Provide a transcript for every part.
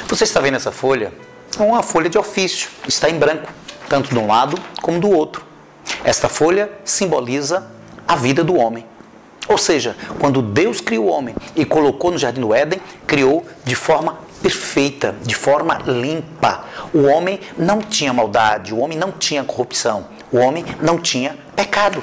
Você está vendo essa folha? É uma folha de ofício, está em branco, tanto de um lado como do outro. Esta folha simboliza a vida do homem. Ou seja, quando Deus criou o homem e colocou no Jardim do Éden, criou de forma perfeita, de forma limpa. O homem não tinha maldade, o homem não tinha corrupção, o homem não tinha pecado.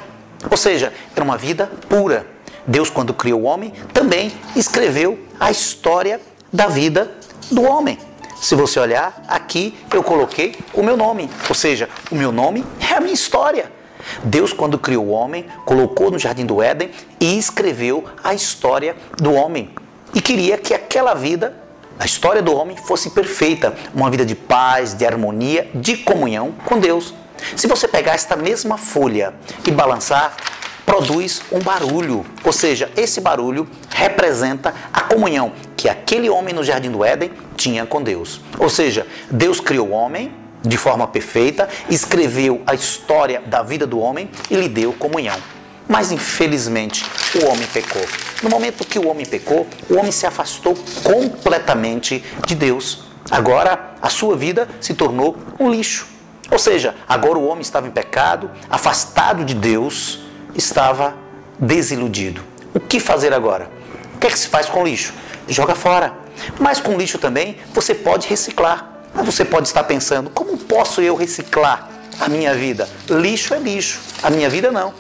Ou seja, era uma vida pura. Deus, quando criou o homem, também escreveu a história da vida do homem. Se você olhar, aqui eu coloquei o meu nome, ou seja, o meu nome é a minha história. Deus, quando criou o homem, colocou no Jardim do Éden e escreveu a história do homem. E queria que aquela vida, a história do homem, fosse perfeita, uma vida de paz, de harmonia, de comunhão com Deus. Se você pegar esta mesma folha e balançar, produz um barulho, ou seja, esse barulho representa a comunhão que aquele homem no Jardim do Éden tinha com Deus. Ou seja, Deus criou o homem de forma perfeita, escreveu a história da vida do homem e lhe deu comunhão. Mas infelizmente o homem pecou. No momento que o homem pecou, o homem se afastou completamente de Deus. Agora a sua vida se tornou um lixo. Ou seja, agora o homem estava em pecado, afastado de Deus, estava desiludido. O que fazer agora? O que é que se faz com lixo? Joga fora. Mas com lixo também você pode reciclar. Mas você pode estar pensando, como posso eu reciclar a minha vida? Lixo é lixo, a minha vida não.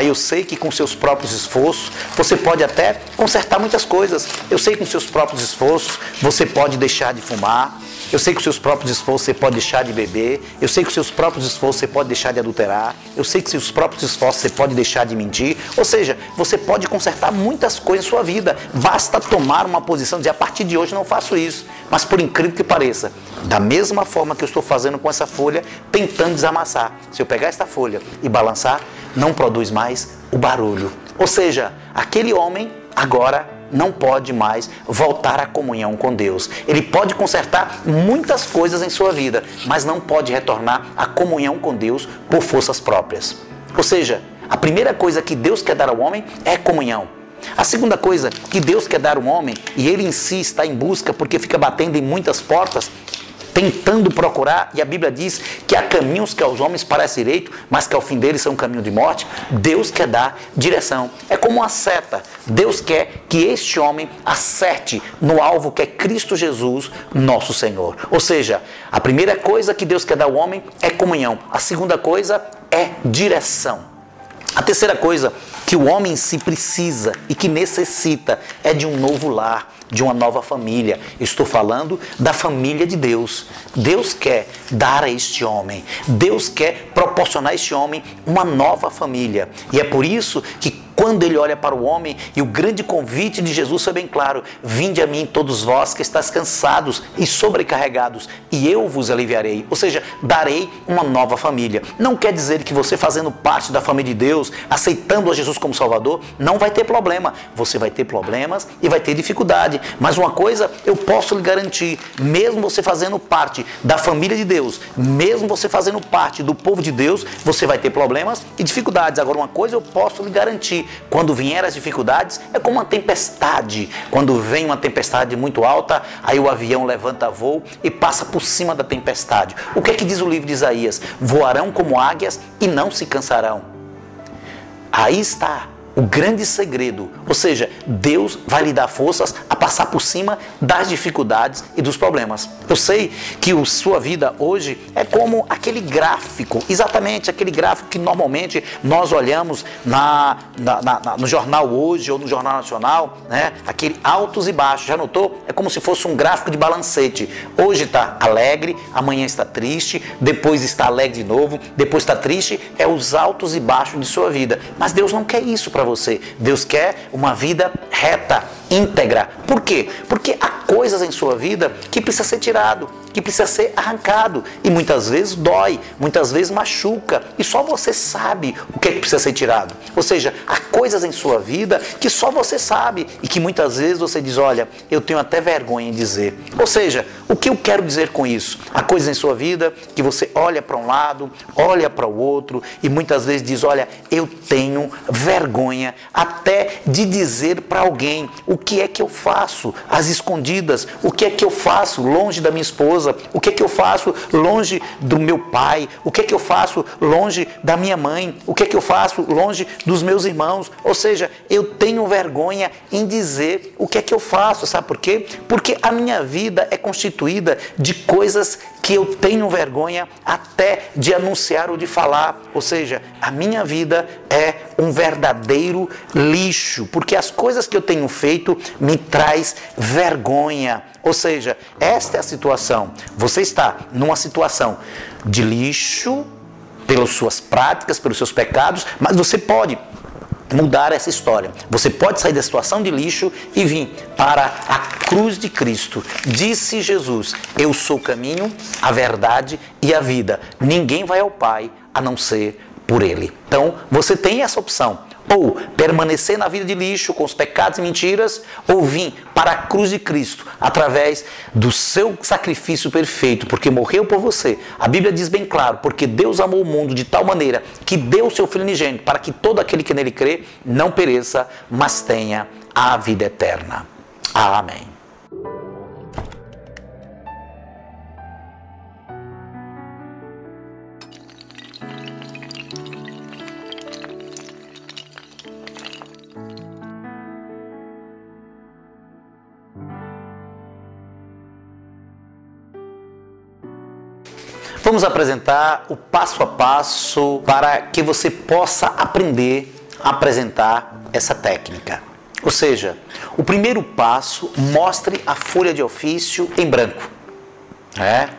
Eu sei que com seus próprios esforços você pode até consertar muitas coisas. Eu sei que com seus próprios esforços você pode deixar de fumar. Eu sei que com seus próprios esforços você pode deixar de beber. Eu sei que com seus próprios esforços você pode deixar de adulterar. Eu sei que com seus próprios esforços você pode deixar de mentir. Ou seja, você pode consertar muitas coisas em sua vida. Basta tomar uma posição, dizer, a partir de hoje não faço isso. Mas por incrível que pareça, da mesma forma que eu estou fazendo com essa folha, tentando desamassar. Se eu pegar esta folha e balançar, não produz mais o barulho. Ou seja, aquele homem agora não pode mais voltar à comunhão com Deus. Ele pode consertar muitas coisas em sua vida, mas não pode retornar à comunhão com Deus por forças próprias. Ou seja, a primeira coisa que Deus quer dar ao homem é comunhão. A segunda coisa que Deus quer dar ao homem, e ele em si está em busca porque fica batendo em muitas portas, tentando procurar, e a Bíblia diz que há caminhos que aos homens parecem direito, mas que ao fim deles são um caminho de morte. Deus quer dar direção. É como uma seta. Deus quer que este homem acerte no alvo que é Cristo Jesus, nosso Senhor. Ou seja, a primeira coisa que Deus quer dar ao homem é comunhão. A segunda coisa é direção. A terceira coisa que o homem em si precisa e que necessita é de um novo lar, de uma nova família. Estou falando da família de Deus. Deus quer dar a este homem, Deus quer proporcionar a este homem uma nova família. E é por isso que quando ele olha para o homem, e o grande convite de Jesus foi bem claro: vinde a mim todos vós que estáis cansados e sobrecarregados, e eu vos aliviarei. Ou seja, darei uma nova família. Não quer dizer que você fazendo parte da família de Deus, aceitando a Jesus como Salvador, não vai ter problema. Você vai ter problemas e vai ter dificuldade. Mas uma coisa eu posso lhe garantir: mesmo você fazendo parte da família de Deus, mesmo você fazendo parte do povo de Deus, você vai ter problemas e dificuldades. Agora, uma coisa eu posso lhe garantir: quando vier as dificuldades, é como uma tempestade. Quando vem uma tempestade muito alta, aí o avião levanta voo e passa por cima da tempestade. O que é que diz o livro de Isaías? Voarão como águias e não se cansarão. Aí está o grande segredo. Ou seja, Deus vai lhe dar forças a passar por cima das dificuldades e dos problemas. Eu sei que a sua vida hoje é como aquele gráfico, exatamente aquele gráfico que normalmente nós olhamos no jornal Hoje ou no Jornal Nacional, né? Aquele altos e baixos. Já notou? É como se fosse um gráfico de balancete. Hoje está alegre, amanhã está triste, depois está alegre de novo, depois está triste. É os altos e baixos de sua vida. Mas Deus não quer isso para você. Deus quer uma vida reta, íntegra. Por quê? Porque a coisas em sua vida que precisa ser tirado, que precisa ser arrancado. E muitas vezes dói, muitas vezes machuca. E só você sabe o que é que precisa ser tirado. Ou seja, há coisas em sua vida que só você sabe e que muitas vezes você diz, olha, eu tenho até vergonha em dizer. Ou seja, o que eu quero dizer com isso? Há coisas em sua vida que você olha para um lado, olha para o outro e muitas vezes diz, olha, eu tenho vergonha até de dizer para alguém o que é que eu faço às escondidas, o que é que eu faço longe da minha esposa, o que é que eu faço longe do meu pai, o que é que eu faço longe da minha mãe, o que é que eu faço longe dos meus irmãos. Ou seja, eu tenho vergonha em dizer o que é que eu faço, sabe por quê? Porque a minha vida é constituída de coisas que eu tenho vergonha até de anunciar ou de falar. Ou seja, a minha vida é um verdadeiro lixo, porque as coisas que eu tenho feito me traz vergonha. Ou seja, esta é a situação. Você está numa situação de lixo pelas suas práticas, pelos seus pecados, mas você pode mudar essa história. Você pode sair da situação de lixo e vir para a cruz de Cristo. Disse Jesus, eu sou o caminho, a verdade e a vida. Ninguém vai ao Pai a não ser por Ele. Então, você tem essa opção. Ou permanecer na vida de lixo com os pecados e mentiras, ou vir para a cruz de Cristo através do seu sacrifício perfeito, porque morreu por você. A Bíblia diz bem claro, porque Deus amou o mundo de tal maneira que deu o seu Filho unigênito para que todo aquele que nele crê não pereça, mas tenha a vida eterna. Amém. Vamos apresentar o passo a passo para que você possa aprender a apresentar essa técnica. Ou seja, o primeiro passo, mostre a folha de ofício em branco,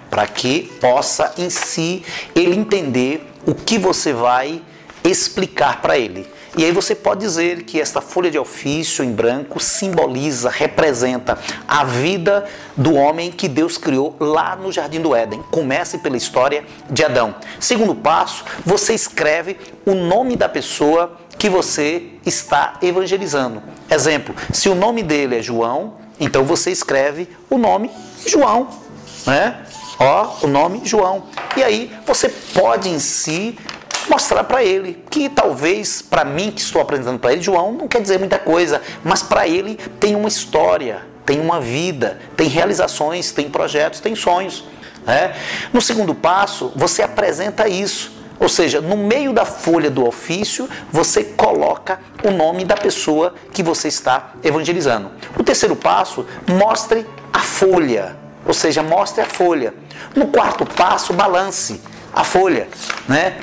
para que possa em si ele entender o que você vai explicar para ele. E aí você pode dizer que esta folha de ofício em branco simboliza, representa a vida do homem que Deus criou lá no Jardim do Éden. Comece pela história de Adão. Segundo passo, você escreve o nome da pessoa que você está evangelizando. Exemplo, se o nome dele é João, então você escreve o nome João, o nome João. E aí você pode em si mostrar para ele que talvez para mim que estou apresentando para ele, João não quer dizer muita coisa, mas para ele tem uma história, tem uma vida, tem realizações, tem projetos, tem sonhos. No segundo passo, você apresenta isso. Ou seja, no meio da folha do ofício, você coloca o nome da pessoa que você está evangelizando. O terceiro passo, mostre a folha. Ou seja, mostre a folha. No quarto passo, balance a folha,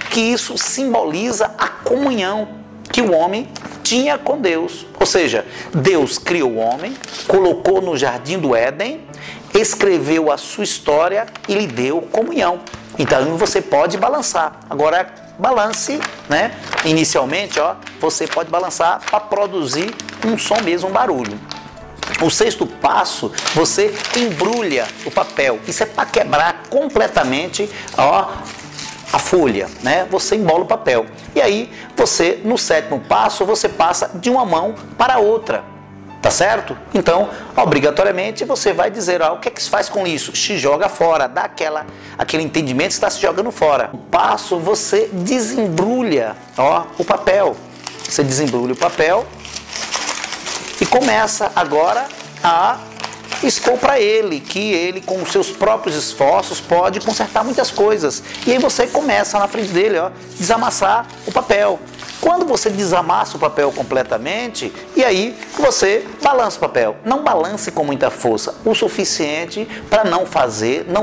que isso simboliza a comunhão que o homem tinha com Deus. Ou seja, Deus criou o homem, colocou no Jardim do Éden, escreveu a sua história e lhe deu comunhão. Então você pode balançar. Agora balance, inicialmente, você pode balançar para produzir um som mesmo, um barulho. O sexto passo, você embrulha o papel. Isso é para quebrar completamente a folha, Você embola o papel. E aí, você, no sétimo passo, você passa de uma mão para a outra. Tá certo? Então, obrigatoriamente, você vai dizer, o que é que se faz com isso? Se joga fora, dá aquele entendimento que está se jogando fora. O passo, você desembrulha, o papel. Você desembrulha o papel e começa agora a expor para ele que ele, com os seus próprios esforços, pode consertar muitas coisas. E aí você começa na frente dele, desamassar o papel. Quando você desamassa o papel completamente, e aí você balança o papel. Não balance com muita força, o suficiente para não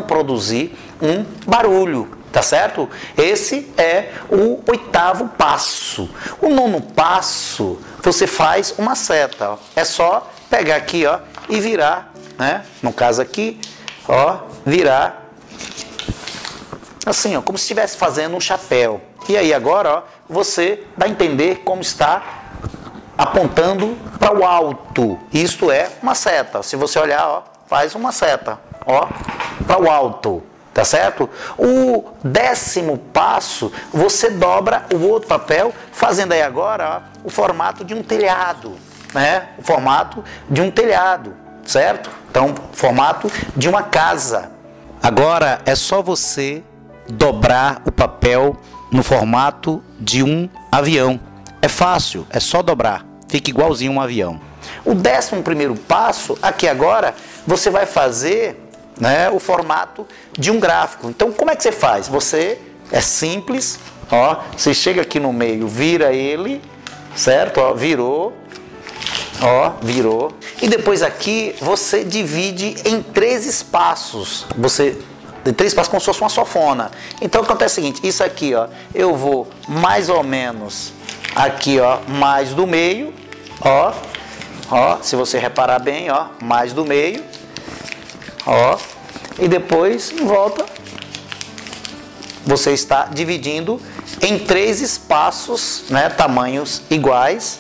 produzir um barulho. Tá certo? Esse é o oitavo passo. O nono passo, você faz uma seta. É só pegar aqui, e virar, No caso aqui, virar assim, como se estivesse fazendo um chapéu. E aí agora, você dá a entender como está apontando para o alto. Isto é uma seta. Se você olhar, faz uma seta, ó, para o alto, tá certo? O 10º passo, você dobra o outro papel, fazendo aí agora, ó, o formato de um telhado, né? O formato de um telhado, certo? Então, formato de uma casa. Agora é só você dobrar o papel no formato de um avião. É fácil, é só dobrar, fica igualzinho um avião. O 11º passo, aqui agora, você vai fazer, né, o formato de um gráfico. Então, como é que você faz? Você, é simples, ó, você chega aqui no meio, vira ele, certo? Ó, virou, e depois aqui você divide em 3 espaços. Tem 3 espaços como se fosse uma sofona. Então acontece o seguinte, isso aqui, ó, eu vou mais ou menos aqui, ó, mais do meio, ó, se você reparar bem, ó, mais do meio, ó, e depois em volta você está dividindo em 3 espaços, né, tamanhos iguais.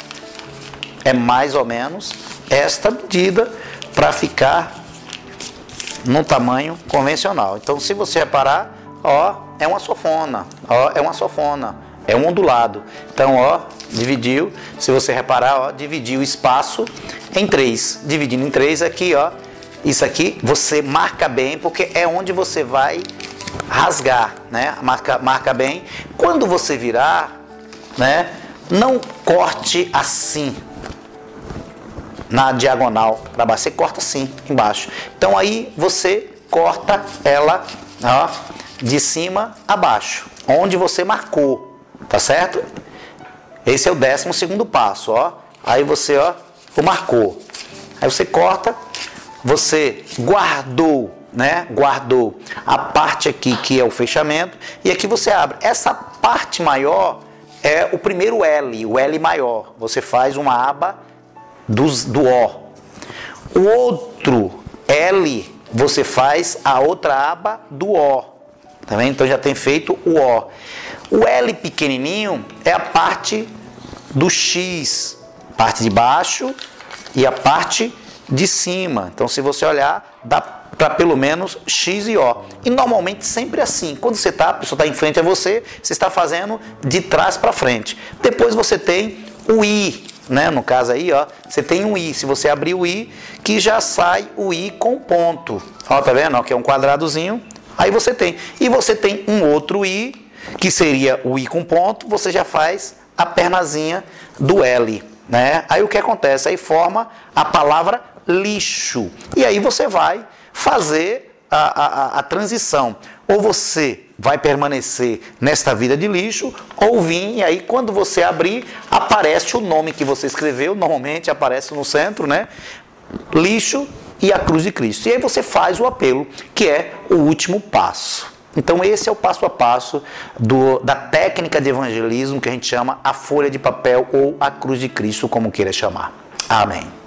É mais ou menos esta medida para ficar no tamanho convencional. Então, se você reparar, ó, é uma sofona, ó, é uma sofona, é um ondulado. Então, ó, dividiu, se você reparar, ó, dividiu o espaço em 3. Dividindo em 3 aqui, ó, isso aqui você marca bem, porque é onde você vai rasgar, né? Marca bem. Quando você virar, né, não corte assim na diagonal para baixo, você corta assim embaixo. Então aí você corta ela, ó, de cima a baixo, onde você marcou, tá certo? Esse é o 12º passo, ó. Aí você, ó, marcou. Aí você corta, você guardou, né? Guardou a parte aqui que é o fechamento e aqui você abre. Essa parte maior é o primeiro L, o L maior. Você faz uma aba do O. O outro L, você faz a outra aba do O. Tá vendo? Então já tem feito o O. O L pequenininho é a parte do X, parte de baixo e a parte de cima. Então, se você olhar, dá para pelo menos X e O. E normalmente sempre assim. Quando você está, a pessoa está em frente a você, você está fazendo de trás para frente. Depois você tem o I, né? No caso aí, ó, você tem um I. Se você abrir o I, que já sai o I com ponto. Ó, tá vendo? Ó, que é um quadradozinho. Aí você tem. E você tem um outro I, que seria o I com ponto. Você já faz a pernazinha do L, né? Aí o que acontece? Aí forma a palavra lixo. E aí você vai fazer a transição. Ou você vai permanecer nesta vida de lixo, ou vir, e aí quando você abrir, aparece o nome que você escreveu, normalmente aparece no centro, né? Lixo e a cruz de Cristo. E aí você faz o apelo, que é o último passo. Então esse é o passo a passo da técnica de evangelismo que a gente chama a folha de papel ou a cruz de Cristo, como queira chamar. Amém.